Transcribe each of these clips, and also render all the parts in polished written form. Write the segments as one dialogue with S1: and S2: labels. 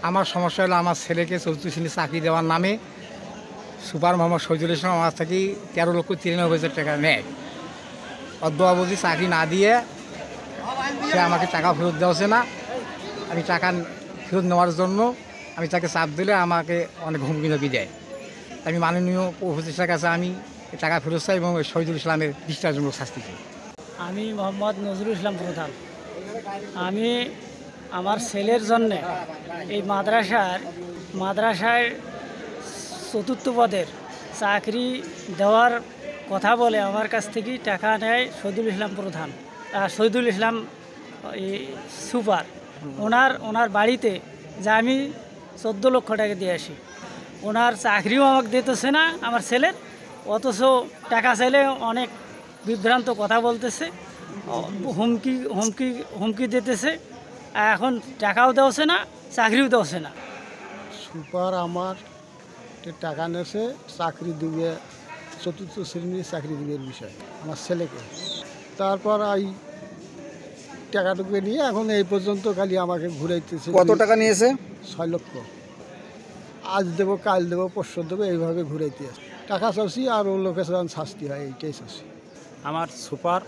S1: আমার সমস্যা হলো আমার ছেলেকে ৪র্থ শ্রেণী চাকরি দেওয়ার নামে সুপার মোহাম্মদ শহীদুল ইসলাম আমার থেকে ১৩,৯৩,০০০ টাকা নেয়। অদ্যাবধি চাকরি না দিয়ে সে আমাকে টাকা ফেরত দেওয়াছে না। আমি টাকা ফেরত নেওয়ার জন্য আমি তাকে চাপ দিলে আমাকে অনেক হুমকি ধমকি দেয়। আমি মাননীয় উপদেষ্টার কাছে আমি টাকা ফেরত চাই এবং শহীদুল ইসলামের দৃষ্টান্তমূলক শাস্তি চাই।
S2: আমি মোহাম্মদ নজরুল ইসলাম প্রধান। আমি আমার ছেলের জন্যে এই মাদ্রাসায় ৪র্থ পদের চাকরি দেওয়ার কথা বলে আমার কাছ থেকেই টাকা নেয় শহীদুল ইসলাম প্রধান, শহীদুল ইসলাম সুপার। ওনার বাড়িতে যে আমি ১৪ লক্ষ টাকা দিয়ে আসি, ওনার চাকরিও আমাকে দিতেছে না আমার ছেলের, অথচ টাকা চাইলে অনেক বিভ্রান্ত কথা বলতেছে, হুমকি দিতেছে। এখন টাকাও দেওয়াছে না, চাকরিও দেওয়াছে না।
S3: সুপার আমার টাকা নেছে চাকরি দিবে, ৪র্থ শ্রেণীর চাকরি দিবে বিষয় আমার ছেলেকে। তারপর এই টাকাটুকু নিয়ে এখন এই পর্যন্ত খালি আমাকে ঘুরাইতেছে।
S4: কত টাকা নিয়েছে?
S3: ৬ লক্ষ। আজ দেবো, কাল দেবো, পরশু দেবো, এইভাবে ঘুরাইতে আসে। টাকা চাচ্ছি আর ও লোকের শাস্তি হয়, এইটাই চাচ্ছি।
S5: আমার সুপার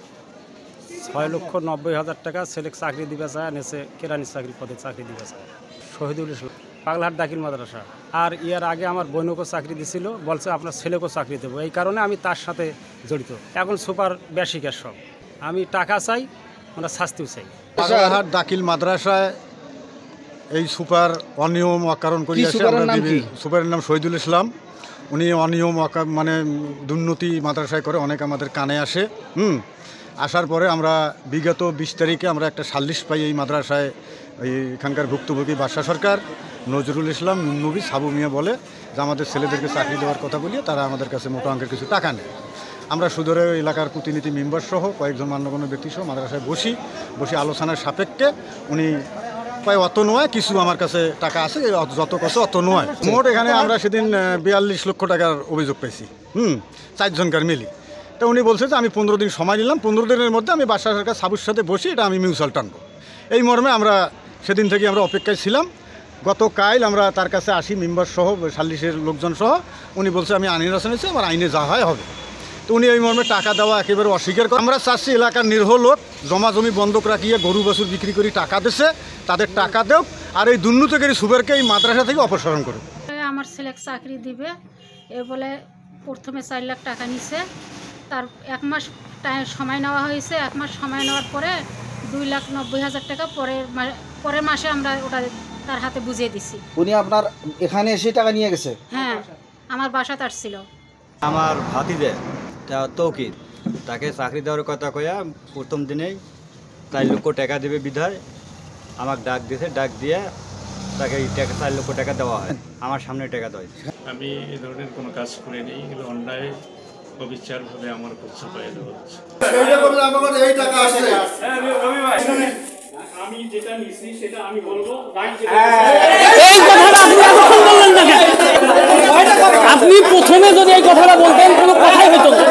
S5: ৬,৯০,০০০ টাকা ছেলেকে চাকরি দিবে চায়, নেছে কেরানি চাকরি পদে চাকরি দিবে চায় শহীদুল ইসলাম, পাগলাহাট দাখিল মাদ্রাসা। আর ইয়ার আগে আমার বোনকেও চাকরি দিছিল, বলছে আপনার ছেলেকেও চাকরি দেবো। এই কারণে আমি তার সাথে জড়িত। এখন সুপার বেশিকের সব আমি টাকা চাই, আমরা শাস্তিও চাই।
S6: পাগলাহাট দাখিল মাদ্রাসায় এই সুপার অনিয়ম অকারণ করিয়াছে। সুপারের নাম শহীদুল ইসলাম। উনি অনিয়ম মানে দুর্নীতি মাদ্রাসায় করে, অনেক আমাদের কানে আসে। আসার পরে আমরা বিগত ২০ তারিখে আমরা একটা সালিশ পাই এই মাদ্রাসায়। এখানকার ভুক্তভোগী বাদশা সরকার, নজরুল ইসলাম, নবী, সাবু মিয়া বলে যে আমাদের ছেলেদেরকে চাকরি দেওয়ার কথা বলিয়ে তারা আমাদের কাছে মোটা অঙ্কের কিছু টাকা নেয়। আমরা সুদরে এলাকার প্রতিনিধি মেম্বার সহ কয়েকজন মান্যগণ্য ব্যক্তি সহ মাদ্রাসায় বসি আলোচনার সাপেক্ষে উনি প্রায় অত নয় কিছু আমার কাছে টাকা আছে, যত কাছে অত নয়। মোট এখানে আমরা সেদিন ৪২ লক্ষ টাকার অভিযোগ পাইছি, 4 জনকার মিলি। তা উনি বলছে যে আমি 15 দিন সময় নিলাম, 15 দিনের মধ্যে আমি বাদশা সরকার সাবুর সাথে বসি এটা আমি মিউচুয়াল টানবো। এই মর্মে আমরা সেদিন থেকে আমরা অপেক্ষায় ছিলাম। গতকাল আমরা তার কাছে আসি মেম্বার সহ, সাল্লিশের লোকজন সহ। উনি বলছে আমি আইনের আসামি আছি, আমার আইনে যা হয় হবে। তো উনি এই মর্মে টাকা দেওয়া একেবারে অস্বীকার করে। আমরা চাচ্ছি এলাকার নিরীহ লোক জমা জমি বন্ধক রাখিয়ে গরু বাছুর বিক্রি করে টাকা দিচ্ছে, তাদের টাকা দেও, আর এই দুর্নীতিকারী সুপারকে এই মাদ্রাসা থেকে অপসারণ করুক।
S7: আমার ছেলেকে চাকরি দিবে এ বলে প্রথমে 4 লাখ টাকা নিছে, তার 1 মাস সময় নেওয়া হয়েছে। 1 মাস সময় নেওয়ার পরে 2,90,000 টাকা পরের মাসে আমরা ওটা তার হাতে বুঝিয়ে দিছি।
S4: উনি আপনার এখানে এসে টাকা নিয়ে গেছে?
S7: হ্যাঁ, আমার বাসাতে আসছিল।
S8: আমার ভাতিজা তৌকির, তাকে চাকরি দেওয়ার কথা কয়া প্রথম দিনেই 4 লক্ষ টাকা দেবে বিধায় আমাকে ডাক দিয়েছে। ডাক দিয়ে তাকে এই টাকা 4 লক্ষ টাকা দেওয়া হয়, আমার সামনে টাকা দেওয়া হয়েছে।
S9: আমি এই ধরনের কোনো কাজ করে নেই, এগুলো অন্যায় অবিচারভাবে আমার উপর চাপাই দেওয়া হচ্ছে। আমি যেটা নিছি সেটা আমি বলবো।
S2: এই কথাটা আপনি প্রথমে যদি এই কথাটা বলতেন কোনো কথাই হতো না।